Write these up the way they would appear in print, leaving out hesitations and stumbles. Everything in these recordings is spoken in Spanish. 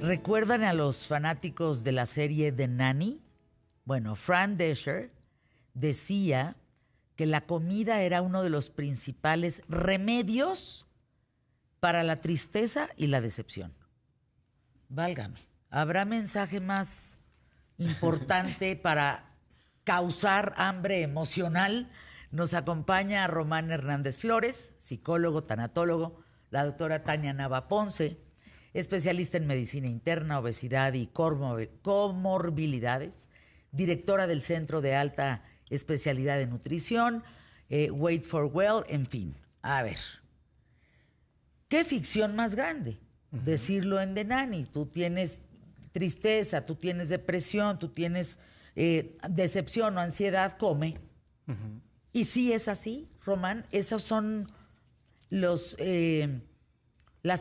¿Recuerdan a los fanáticos de la serie The Nanny? Bueno, Fran Drescher decía que la comida era uno de los principales remedios para la tristeza y la decepción. Válgame, ¿habrá mensaje más importante para causar hambre emocional? Nos acompaña Román Hernández Flores, psicólogo, tanatólogo, la doctora Tania Nava Ponce, especialista en medicina interna, obesidad y comorbilidades, directora del Centro de Alta Especialidad de Nutrición, Wait for Well, en fin. A ver, ¿qué ficción más grande? Decirlo en The Nanny. Tú tienes tristeza, tú tienes depresión, tú tienes decepción o ansiedad, come. Y sí es así, Román, esas son las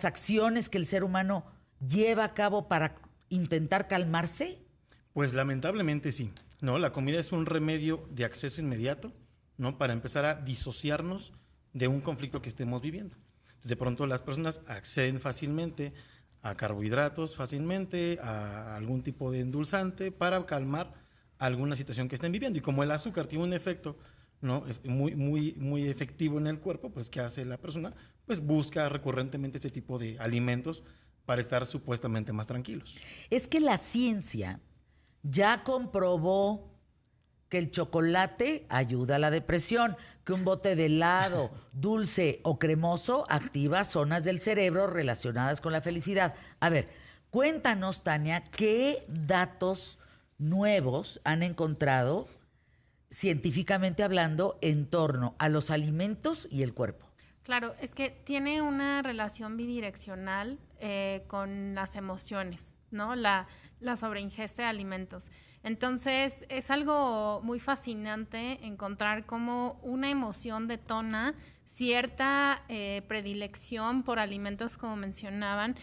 acciones que el ser humano lleva a cabo para intentar calmarse. Pues lamentablemente sí, ¿no? La comida es un remedio de acceso inmediato, ¿no? Para empezar a disociarnos de un conflicto que estemos viviendo. De pronto las personas acceden fácilmente a carbohidratos, fácilmente a algún tipo de endulzante para calmar alguna situación que estén viviendo. Y como el azúcar tiene un efecto, ¿no?, muy efectivo en el cuerpo, pues ¿qué hace la persona? Pues busca recurrentemente ese tipo de alimentos para estar supuestamente más tranquilos. Es que la ciencia ya comprobó que el chocolate ayuda a la depresión, que un bote de helado dulce o cremoso activa zonas del cerebro relacionadas con la felicidad. A ver, cuéntanos, Tania, ¿qué datos nuevos han encontrado, científicamente hablando, en torno a los alimentos y el cuerpo? Claro, es que tiene una relación bidireccional con las emociones, ¿no? La sobreingesta de alimentos. Entonces, es algo muy fascinante encontrar cómo una emoción detona cierta predilección por alimentos, como mencionaban,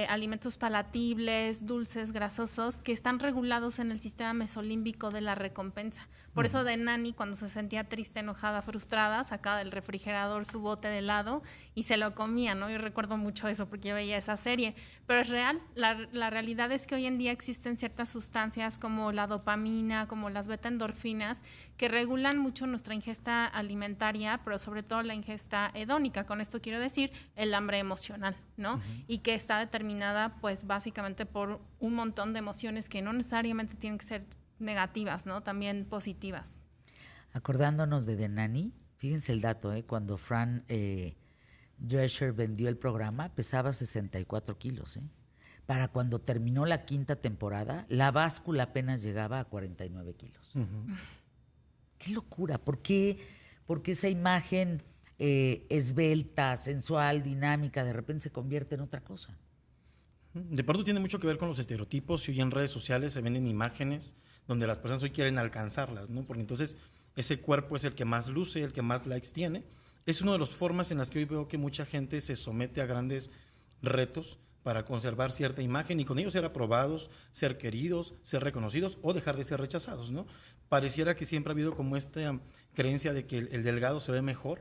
alimentos palatibles, dulces, grasosos, que están regulados en el sistema mesolímbico de la recompensa. Por eso The Nanny, cuando se sentía triste, enojada, frustrada, sacaba del refrigerador su bote de helado y se lo comía, ¿no? Yo recuerdo mucho eso porque yo veía esa serie. Pero es real, la realidad es que hoy en día existen ciertas sustancias como la dopamina, como las beta-endorfinas, que regulan mucho nuestra ingesta alimentaria, pero sobre todo la ingesta hedónica. Con esto quiero decir el hambre emocional, ¿no? Y que está determinada pues básicamente por un montón de emociones que no necesariamente tienen que ser negativas, ¿no? También positivas. Acordándonos de The Nanny, fíjense el dato, cuando Fran Drescher vendió el programa, pesaba 64 kilos. Para cuando terminó la 5ª temporada, la báscula apenas llegaba a 49 kilos. ¡Qué locura! ¿Por qué esa imagen esbelta, sensual, dinámica, de repente se convierte en otra cosa? De pronto tiene mucho que ver con los estereotipos, y hoy en redes sociales se venden imágenes donde las personas hoy quieren alcanzarlas, ¿no? Porque entonces ese cuerpo es el que más luce, el que más likes tiene. Es una de las formas en las que hoy veo que mucha gente se somete a grandes retos para conservar cierta imagen y con ellos ser aprobados, ser queridos, ser reconocidos o dejar de ser rechazados, ¿no? Pareciera que siempre ha habido como esta creencia de que el delgado se ve mejor,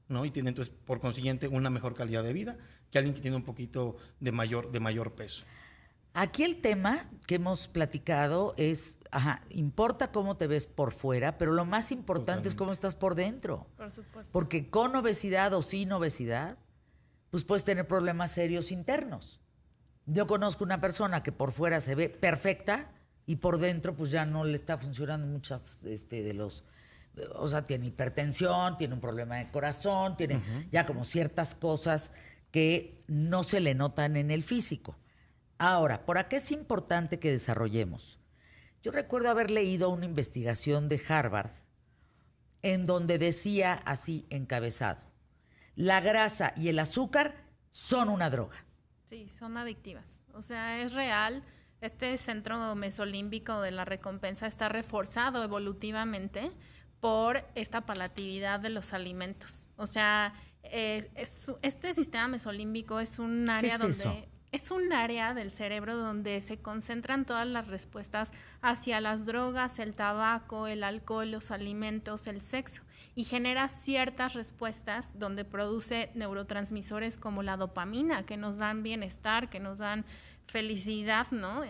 ¿no? Y tiene entonces por consiguiente una mejor calidad de vida que alguien que tiene un poquito de mayor peso. Aquí el tema que hemos platicado es, importa cómo te ves por fuera, pero lo más importante es cómo estás por dentro. Por supuesto. Porque con obesidad o sin obesidad, pues puedes tener problemas serios internos. Yo conozco una persona que por fuera se ve perfecta y por dentro pues ya no le está funcionando muchas de los... O sea, tiene hipertensión, tiene un problema de corazón, tiene ya como ciertas cosas que no se le notan en el físico. Ahora, ¿por qué es importante que desarrollemos? Yo recuerdo haber leído una investigación de Harvard en donde decía así encabezado: la grasa y el azúcar son una droga. Sí, son adictivas. O sea, es real. Este centro mesolímbico de la recompensa está reforzado evolutivamente por esta palatividad de los alimentos. O sea, este sistema mesolímbico es un área donde... ¿Eso? es un área del cerebro donde se concentran todas las respuestas hacia las drogas, el tabaco, el alcohol, los alimentos, el sexo, y genera ciertas respuestas donde produce neurotransmisores como la dopamina, que nos dan bienestar, que nos dan felicidad, ¿no?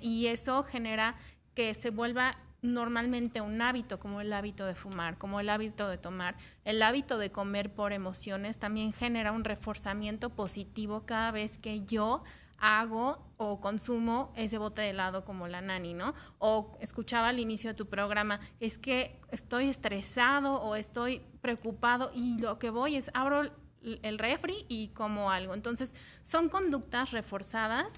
Y eso genera que se vuelva normalmente un hábito, como el hábito de fumar, como el hábito de tomar, el hábito de comer por emociones, también genera un reforzamiento positivo cada vez que yo hago o consumo ese bote de helado como la nani, ¿no? O escuchaba al inicio de tu programa, es que estoy estresado o estoy preocupado y lo que voy es abro el refri y como algo. Entonces, son conductas reforzadas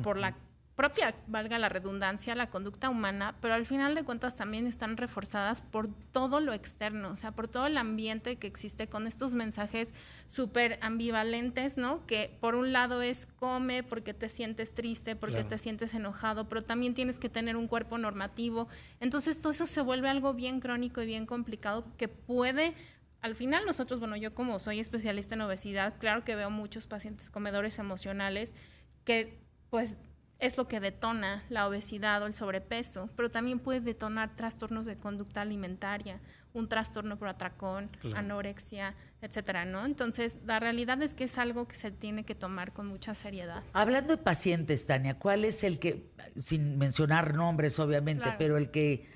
por la propia, valga la redundancia, la conducta humana, pero al final de cuentas también están reforzadas por todo lo externo, o sea, por todo el ambiente que existe con estos mensajes súper ambivalentes, ¿no? Que por un lado es come porque te sientes triste, porque te sientes enojado, pero también tienes que tener un cuerpo normativo. Entonces todo eso se vuelve algo bien crónico y bien complicado que puede... Al final nosotros, bueno, yo como soy especialista en obesidad, claro que veo muchos pacientes comedores emocionales que pues es lo que detona la obesidad o el sobrepeso, pero también puede detonar trastornos de conducta alimentaria, un trastorno por atracón, anorexia, etcétera, ¿no? Entonces, la realidad es que es algo que se tiene que tomar con mucha seriedad. Hablando de pacientes, Tania, ¿cuál es el que, sin mencionar nombres obviamente, pero el que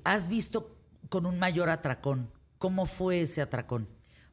has visto con un mayor atracón? ¿Cómo fue ese atracón?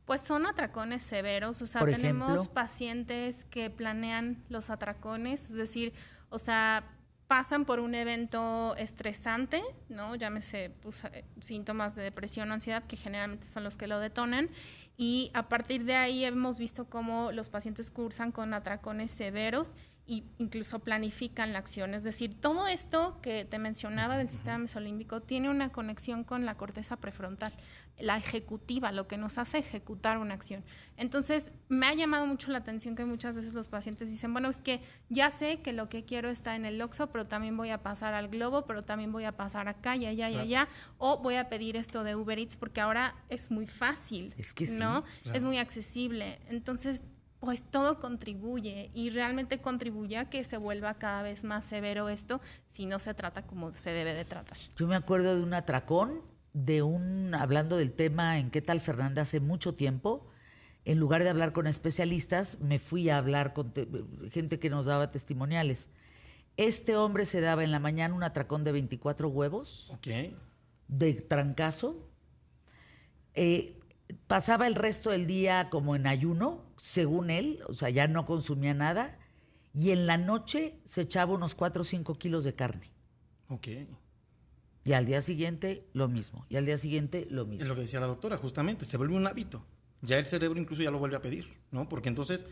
Pues son atracones severos, o sea, tenemos pacientes que planean los atracones, es decir, o sea, pasan por un evento estresante, ¿no? Llámese pues, síntomas de depresión o ansiedad, que generalmente son los que lo detonan, y a partir de ahí hemos visto cómo los pacientes cursan con atracones severos e incluso planifican la acción. Es decir, todo esto que te mencionaba del sistema mesolímbico tiene una conexión con la corteza prefrontal, la ejecutiva, lo que nos hace ejecutar una acción. Entonces, me ha llamado mucho la atención que muchas veces los pacientes dicen, bueno, es que ya sé que lo que quiero está en el Oxxo, pero también voy a pasar al Globo, pero también voy a pasar acá y allá y allá, o voy a pedir esto de Uber Eats porque ahora es muy fácil, es que ¿no? Sí, es muy accesible. Entonces, pues todo contribuye y realmente contribuye a que se vuelva cada vez más severo esto si no se trata como se debe de tratar. Yo me acuerdo de un atracón, hablando del tema en ¿Qué tal Fernanda? Hace mucho tiempo, en lugar de hablar con especialistas, me fui a hablar con gente que nos daba testimoniales. Este hombre se daba en la mañana un atracón de 24 huevos, de trancazo, pasaba el resto del día como en ayuno, según él, o sea, ya no consumía nada, y en la noche se echaba unos 4 o 5 kilos de carne. Y al día siguiente, lo mismo, y al día siguiente, lo mismo. Es lo que decía la doctora, justamente, se vuelve un hábito. Ya el cerebro incluso ya lo vuelve a pedir, ¿no? Porque entonces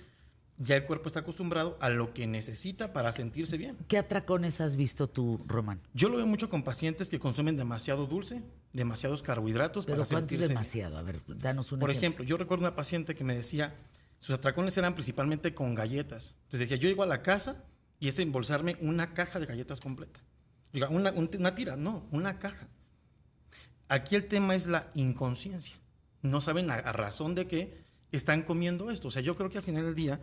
ya el cuerpo está acostumbrado a lo que necesita para sentirse bien. ¿Qué atracones has visto tú, Román? Yo lo veo mucho con pacientes que consumen demasiado dulce, demasiados carbohidratos para sentirse bien. ¿Pero cuánto es demasiado? A ver, danos un Por ejemplo, yo recuerdo una paciente que me decía, sus atracones eran principalmente con galletas. Entonces decía, yo llego a la casa y es embolsarme una caja de galletas completa. Diga, una tira, no, una caja. Aquí el tema es la inconsciencia. No saben a razón de qué están comiendo esto. O sea, yo creo que al final del día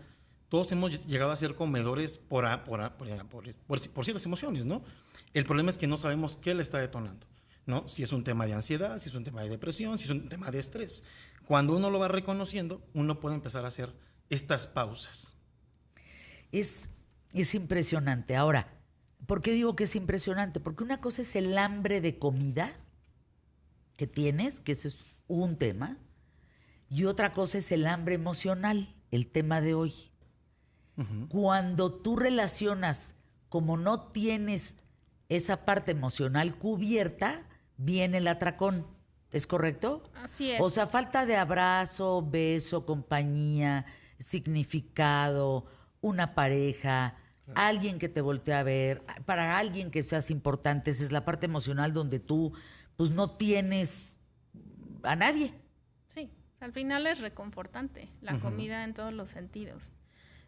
todos hemos llegado a ser comedores por ciertas emociones, ¿no? El problema es que no sabemos qué le está detonando, ¿no? Si es un tema de ansiedad, si es un tema de depresión, si es un tema de estrés. Cuando uno lo va reconociendo, uno puede empezar a hacer estas pausas. Es impresionante. Ahora, ¿por qué digo que es impresionante? Porque una cosa es el hambre de comida que tienes, que ese es un tema, y otra cosa es el hambre emocional, el tema de hoy. Cuando tú relacionas, como no tienes esa parte emocional cubierta, viene el atracón. ¿Es correcto? Así es. O sea, falta de abrazo, beso, compañía, significado, una pareja, alguien que te voltee a ver, para alguien que seas importante. Esa es la parte emocional donde tú pues no tienes a nadie. Sí, o sea, al final es reconfortante la comida en todos los sentidos.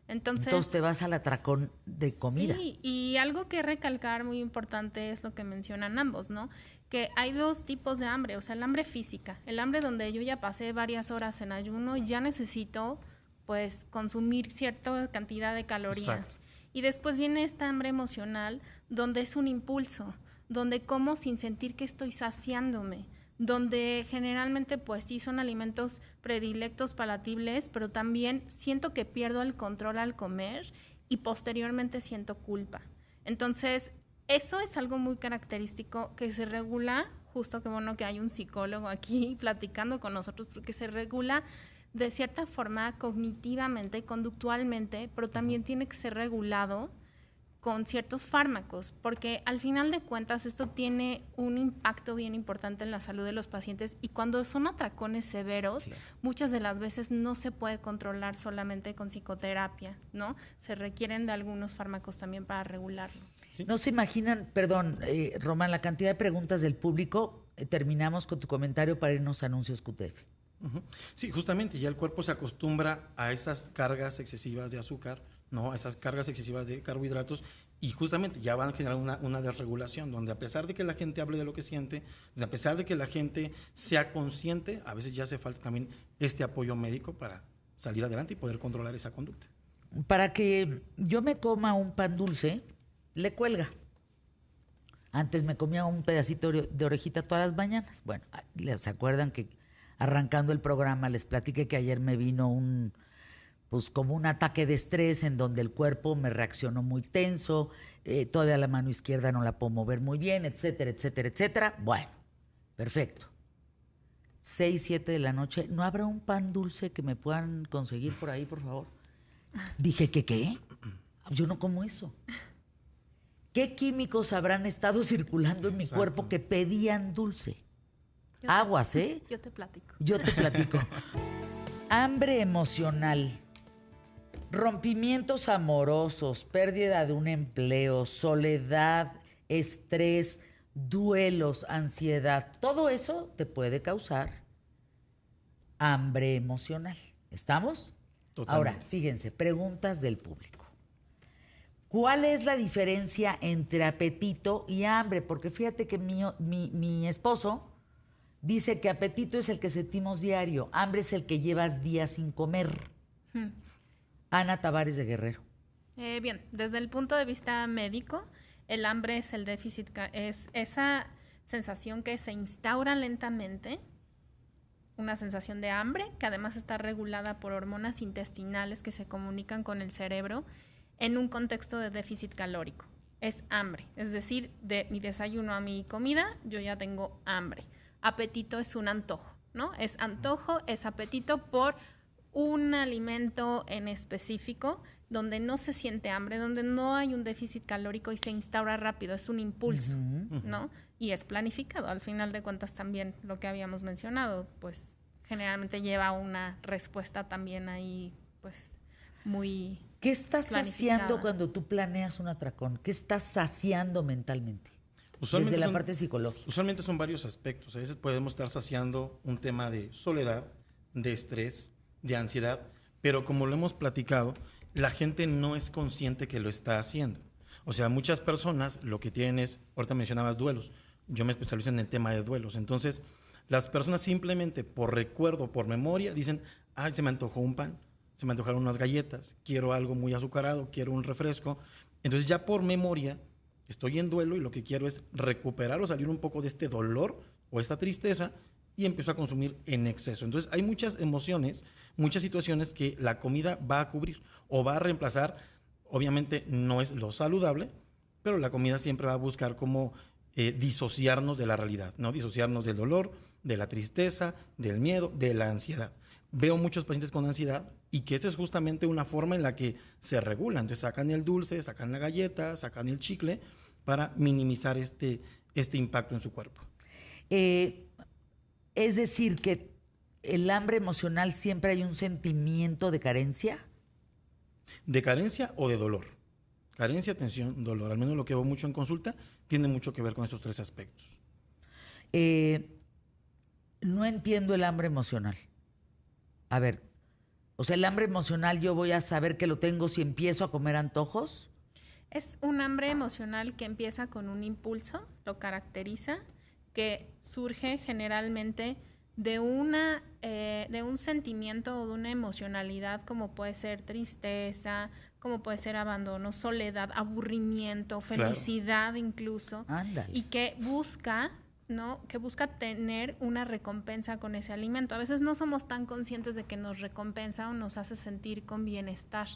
Entonces te vas al atracón de comida. Sí, y algo que recalcar muy importante es lo que mencionan ambos, ¿no? Que hay dos tipos de hambre, o sea, el hambre física, el hambre donde yo ya pasé varias horas en ayuno y ya necesito pues consumir cierta cantidad de calorías. Exacto. Y después viene esta hambre emocional, donde es un impulso, donde como sin sentir que estoy saciándome, donde generalmente pues sí son alimentos predilectos, palatables, pero también siento que pierdo el control al comer y posteriormente siento culpa. Entonces, eso es algo muy característico que se regula, justo que bueno que hay un psicólogo aquí platicando con nosotros, porque se regula de cierta forma cognitivamente, conductualmente, pero también tiene que ser regulado con ciertos fármacos, porque al final de cuentas esto tiene un impacto bien importante en la salud de los pacientes y cuando son atracones severos, claro, muchas de las veces no se puede controlar solamente con psicoterapia, ¿no? Se requieren de algunos fármacos también para regularlo. ¿Sí? No se imaginan, perdón, Román, la cantidad de preguntas del público. Terminamos con tu comentario para irnos a anuncios QTF. Uh-huh. Sí, justamente ya el cuerpo se acostumbra a esas cargas excesivas de azúcar, ¿no? A esas cargas excesivas de carbohidratos y justamente ya van a generar una desregulación donde a pesar de que la gente hable de lo que siente, a pesar de que la gente sea consciente, a veces ya hace falta también este apoyo médico para salir adelante y poder controlar esa conducta. Para que yo me coma un pan dulce, le cuelga. Antes me comía un pedacito de orejita todas las mañanas. Bueno, ¿se acuerdan que arrancando el programa les platiqué que ayer me vino pues como un ataque de estrés en donde el cuerpo me reaccionó muy tenso, todavía la mano izquierda no la puedo mover muy bien, etcétera, etcétera, etcétera? Bueno, perfecto. 6, 7 de la noche, ¿no habrá un pan dulce que me puedan conseguir por ahí, por favor? Dije, ¿qué? Yo no como eso. ¿Qué químicos habrán estado circulando en mi cuerpo que pedían dulce? Aguas, ¿eh? Yo te platico. Yo te platico. Hambre emocional, rompimientos amorosos, pérdida de un empleo, soledad, estrés, duelos, ansiedad. Todo eso te puede causar hambre emocional. ¿Estamos? Totalmente. Ahora, fíjense, preguntas del público. ¿Cuál es la diferencia entre apetito y hambre? Porque fíjate que mi esposo dice que apetito es el que sentimos diario, hambre es el que llevas días sin comer. Ana Tavares de Guerrero. Bien, desde el punto de vista médico, el hambre es el déficit, es esa sensación que se instaura lentamente, una sensación de hambre que además está regulada por hormonas intestinales que se comunican con el cerebro en un contexto de déficit calórico. Es hambre, es decir, de mi desayuno a mi comida, yo ya tengo hambre. Apetito es un antojo, ¿no? Es antojo, es apetito por un alimento en específico donde no se siente hambre, donde no hay un déficit calórico y se instaura rápido, es un impulso, ¿no? Y es planificado, al final de cuentas también lo que habíamos mencionado, pues generalmente lleva una respuesta también ahí, pues muy ¿Qué estás saciando cuando tú planeas un atracón? ¿Qué estás saciando mentalmente? Desde la parte psicológica. Usualmente son varios aspectos. A veces podemos estar saciando un tema de soledad, de estrés, de ansiedad, pero como lo hemos platicado, la gente no es consciente que lo está haciendo. O sea, muchas personas lo que tienen es, ahorita mencionabas duelos, yo me especializo en el tema de duelos, entonces las personas simplemente por recuerdo, por memoria, dicen, ay, se me antojó un pan, se me antojaron unas galletas, quiero algo muy azucarado, quiero un refresco, entonces ya por memoria estoy en duelo y lo que quiero es recuperar o salir un poco de este dolor o esta tristeza y empiezo a consumir en exceso. Entonces hay muchas emociones, muchas situaciones que la comida va a cubrir o va a reemplazar. Obviamente no es lo saludable, pero la comida siempre va a buscar cómo disociarnos de la realidad, ¿no? Disociarnos del dolor, de la tristeza, del miedo, de la ansiedad. Veo muchos pacientes con ansiedad y que esa es justamente una forma en la que se regulan. Entonces sacan el dulce, sacan la galleta, sacan el chicle para minimizar este impacto en su cuerpo. Es decir, que el hambre emocional siempre hay un sentimiento de carencia. ¿De carencia o de dolor? Carencia, tensión, dolor. Al menos lo que veo mucho en consulta tiene mucho que ver con estos tres aspectos. No entiendo el hambre emocional. A ver, o sea, el hambre emocional yo voy a saber que lo tengo si empiezo a comer antojos. Es un hambre emocional que empieza con un impulso, lo caracteriza, que surge generalmente de una de un sentimiento o de una emocionalidad como puede ser tristeza, como puede ser abandono, soledad, aburrimiento, felicidad incluso. Ándale. Y que busca, ¿no? Que busca tener una recompensa con ese alimento. A veces no somos tan conscientes de que nos recompensa o nos hace sentir con bienestar,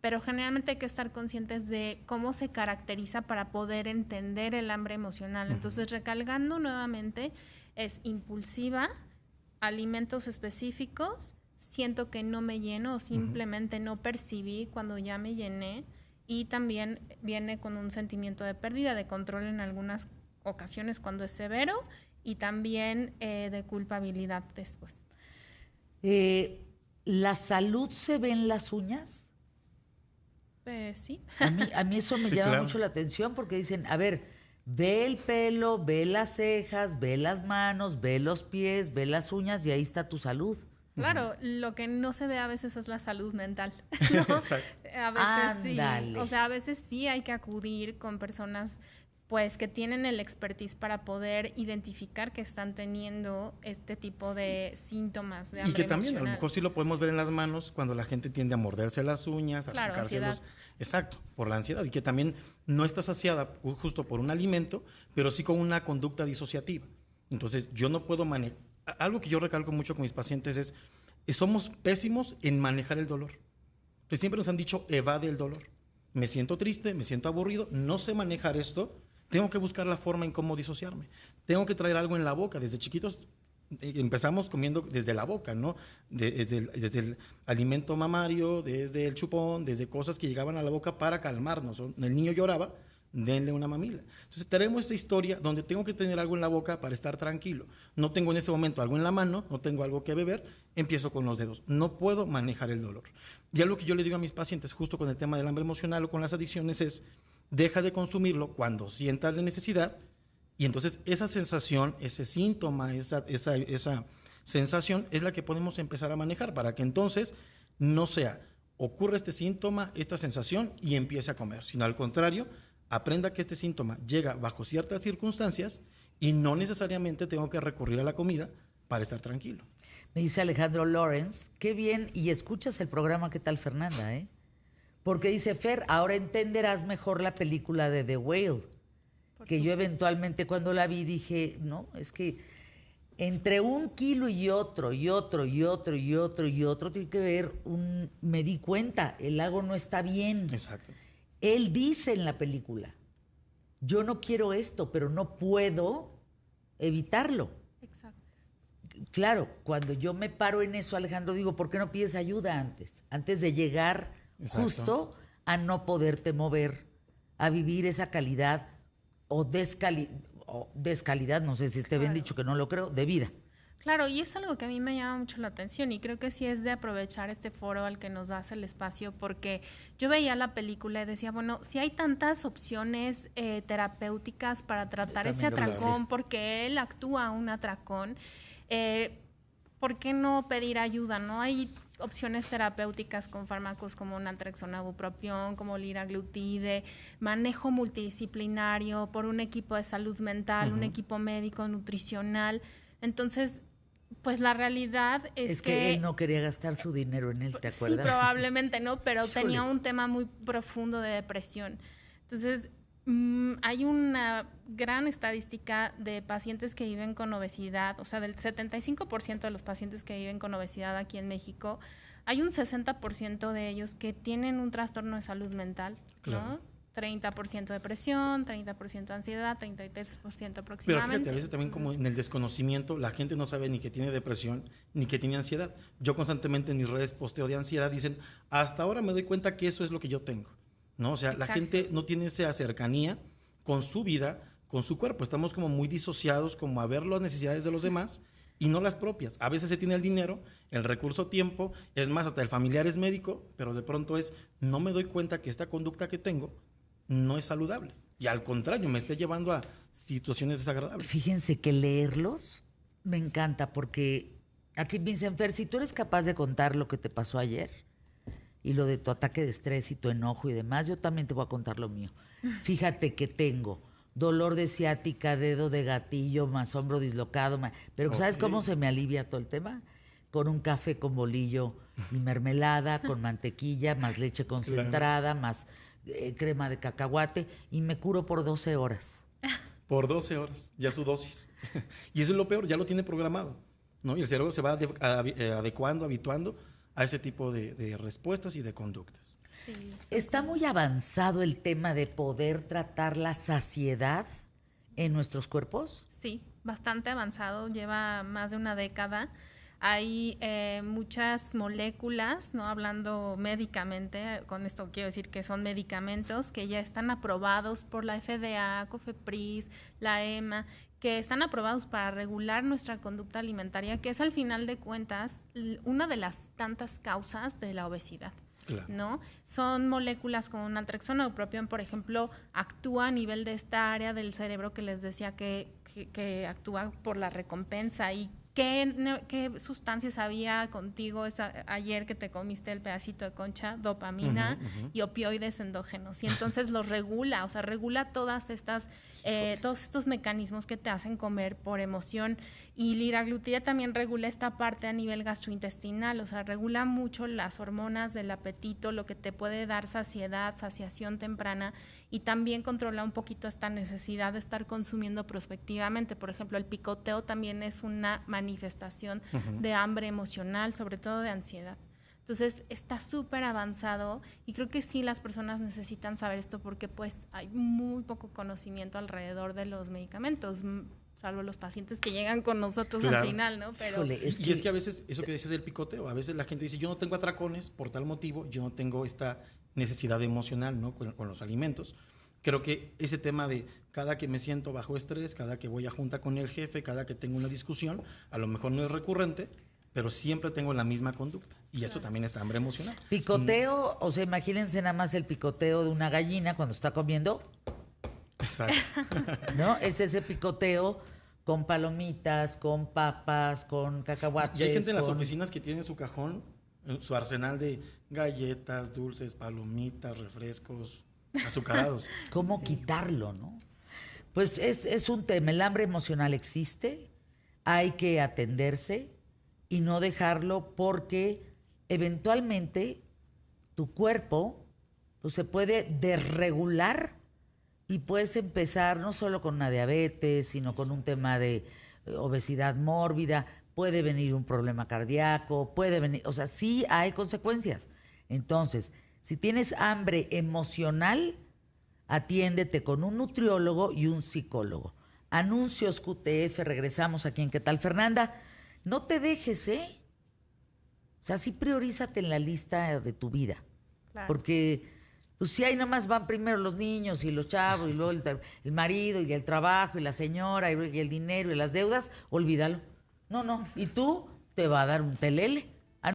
pero generalmente hay que estar conscientes de cómo se caracteriza para poder entender el hambre emocional. Entonces, recalcando nuevamente, es impulsiva, alimentos específicos, siento que no me lleno o simplemente no percibí cuando ya me llené, y también viene con un sentimiento de pérdida de control en algunas ocasiones cuando es severo, y también de culpabilidad después. ¿La salud se ve en las uñas? Sí. A mí eso me Sí, llama claro. mucho la atención porque dicen, a ver, ve el pelo, ve las cejas, ve las manos, ve los pies, ve las uñas y ahí está tu salud. Claro, lo que no se ve a veces es la salud mental, ¿no? Exacto. A veces sí. Ándale. O sea, a veces sí hay que acudir con personas pues que tienen el expertise para poder identificar que están teniendo este tipo de síntomas de Y hambre que también a lo emocional. mejor sí lo podemos ver en las manos cuando la gente tiende a morderse las uñas, a Claro, arrancarse los... ansiedad. Exacto, por la ansiedad. Y que también no está saciada justo por un alimento, pero sí con una conducta disociativa. Entonces, yo no puedo manejar... Algo que yo recalco mucho con mis pacientes es somos pésimos en manejar el dolor. Entonces, siempre nos han dicho, evade el dolor. Me siento triste, me siento aburrido, no sé manejar esto, tengo que buscar la forma en cómo disociarme. Tengo que traer algo en la boca. Desde chiquitos empezamos comiendo desde la boca, ¿no? Desde el alimento mamario, desde el chupón, desde cosas que llegaban a la boca para calmarnos. El niño lloraba, denle una mamila. Entonces tenemos esta historia donde tengo que tener algo en la boca para estar tranquilo. No tengo en este momento algo en la mano, no tengo algo que beber, empiezo con los dedos. No puedo manejar el dolor. Y algo que yo le digo a mis pacientes justo con el tema del hambre emocional o con las adicciones es, deja de consumirlo cuando sientas la necesidad, y entonces esa sensación, ese síntoma, esa sensación es la que podemos empezar a manejar para que entonces no sea, ocurre este síntoma, esta sensación y empiece a comer, sino al contrario, aprenda que este síntoma llega bajo ciertas circunstancias y no necesariamente tengo que recurrir a la comida para estar tranquilo. Me dice Alejandro Lawrence, qué bien, y escuchas el programa, ¿qué tal, Fernanda? Porque dice, Fer, ahora entenderás mejor la película de The Whale, que yo eventualmente cuando la vi dije, no, es que entre 1 kilo y otro, y otro, y otro, y otro, y otro, tiene que ver, me di cuenta, el lago no está bien. Exacto. Él dice en la película, yo no quiero esto, pero no puedo evitarlo. Exacto. Claro, cuando yo me paro en eso, Alejandro, digo, ¿por qué no pides ayuda antes? Antes de llegar justo a no poderte mover, a vivir esa calidad o descalidad, no sé si esté bien dicho, que no lo creo, de vida. Claro, y es algo que a mí me llama mucho la atención y creo que sí es de aprovechar este foro al que nos das el espacio, porque yo veía la película y decía, bueno, si hay tantas opciones terapéuticas para tratar ese atracón, porque él actúa un atracón, ¿por qué no pedir ayuda? ¿No? Hay opciones terapéuticas con fármacos como naltrexona, bupropión, como liraglutide, manejo multidisciplinario por un equipo de salud mental, un equipo médico, nutricional. Entonces, pues la realidad es que él no quería gastar su dinero en él, ¿te acuerdas? Sí, probablemente no, pero tenía un tema muy profundo de depresión. Entonces, hay una gran estadística de pacientes que viven con obesidad, o sea, del 75% de los pacientes que viven con obesidad aquí en México, hay un 60% de ellos que tienen un trastorno de salud mental, Claro. ¿no? 30% depresión, 30% ansiedad, 33% aproximadamente. Pero fíjate, a veces también como en el desconocimiento, la gente no sabe ni que tiene depresión, ni que tiene ansiedad. Yo constantemente en mis redes posteo de ansiedad, dicen, hasta ahora me doy cuenta que eso es lo que yo tengo, ¿no? O sea, Exacto. La gente no tiene esa cercanía con su vida, con su cuerpo. Estamos como muy disociados, como a ver las necesidades de los demás y no las propias. A veces se tiene el dinero, el recurso tiempo, es más, hasta el familiar es médico, pero de pronto no me doy cuenta que esta conducta que tengo no es saludable. Y al contrario, me está llevando a situaciones desagradables. Fíjense que leerlos me encanta porque aquí me dicen, Fer, si tú eres capaz de contar lo que te pasó ayer y lo de tu ataque de estrés y tu enojo y demás, yo también te voy a contar lo mío. Fíjate que tengo dolor de ciática, dedo de gatillo, más hombro dislocado, pero ¿sabes cómo se me alivia todo el tema? con un café con bolillo y mermelada, con mantequilla, más leche concentrada, más crema de cacahuate, y me curo por 12 horas. Por 12 horas, ya su dosis. Y eso es lo peor, ya lo tiene programado, ¿no? Y el cerebro se va adecuando, habituando a ese tipo de respuestas y de conductas. Sí, Está muy avanzado el tema de poder tratar la saciedad en nuestros cuerpos. sí, bastante avanzado, lleva más de una década. Hay muchas moléculas, ¿no? Hablando médicamente, con esto quiero decir que son medicamentos que ya están aprobados por la FDA, COFEPRIS, la EMA, que están aprobados para regular nuestra conducta alimentaria, que es al final de cuentas una de las tantas causas de la obesidad. Claro. ¿No? Son moléculas como naltrexona o propión, por ejemplo, actúa a nivel de esta área del cerebro que les decía que actúa por la recompensa. ¿Y qué sustancias había contigo ayer que te comiste el pedacito de concha? Dopamina y opioides endógenos. Y entonces los regula, o sea, regula todos estos mecanismos que te hacen comer por emoción. Y liraglutida también regula esta parte a nivel gastrointestinal, o sea, regula mucho las hormonas del apetito, lo que te puede dar saciedad, saciación temprana, y también controla un poquito esta necesidad de estar consumiendo prospectivamente. Por ejemplo, el picoteo también es una manifestación de hambre emocional, sobre todo de ansiedad. Entonces, está súper avanzado y creo que sí las personas necesitan saber esto porque pues hay muy poco conocimiento alrededor de los medicamentos, salvo los pacientes que llegan con nosotros Claro. al final, ¿no? Pero Híjole, Y es que a veces, eso que dices del picoteo, a veces la gente dice, yo no tengo atracones por tal motivo, yo no tengo esta necesidad emocional, ¿no? con los alimentos. Creo que ese tema de cada que me siento bajo estrés, cada que voy a junta con el jefe, cada que tengo una discusión, a lo mejor no es recurrente, pero siempre tengo la misma conducta. Y eso también es hambre emocional. Picoteo, o sea, imagínense nada más el picoteo de una gallina cuando está comiendo, Exacto. ¿no? Es ese picoteo con palomitas, con papas, con cacahuates. Y hay gente en las con- oficinas que tiene en su cajón, en su arsenal de galletas, dulces, palomitas, refrescos, azucarados. ¿Cómo quitarlo, no? Pues es un tema. El hambre emocional existe, hay que atenderse y no dejarlo porque eventualmente tu cuerpo pues, se puede desregular y puedes empezar no solo con una diabetes, sino con un tema de obesidad mórbida, puede venir un problema cardíaco, puede venir, o sea, sí hay consecuencias. Entonces, si tienes hambre emocional, atiéndete con un nutriólogo y un psicólogo. Anuncios QTF, regresamos aquí en ¿Qué tal, Fernanda? No te dejes, ¿eh? O sea, sí priorízate en la lista de tu vida. claro. Porque, pues si ahí nomás van primero los niños y los chavos, y luego el marido, y el trabajo, y la señora, y el dinero, y las deudas, olvídalo. No, y tú te va a dar un telele.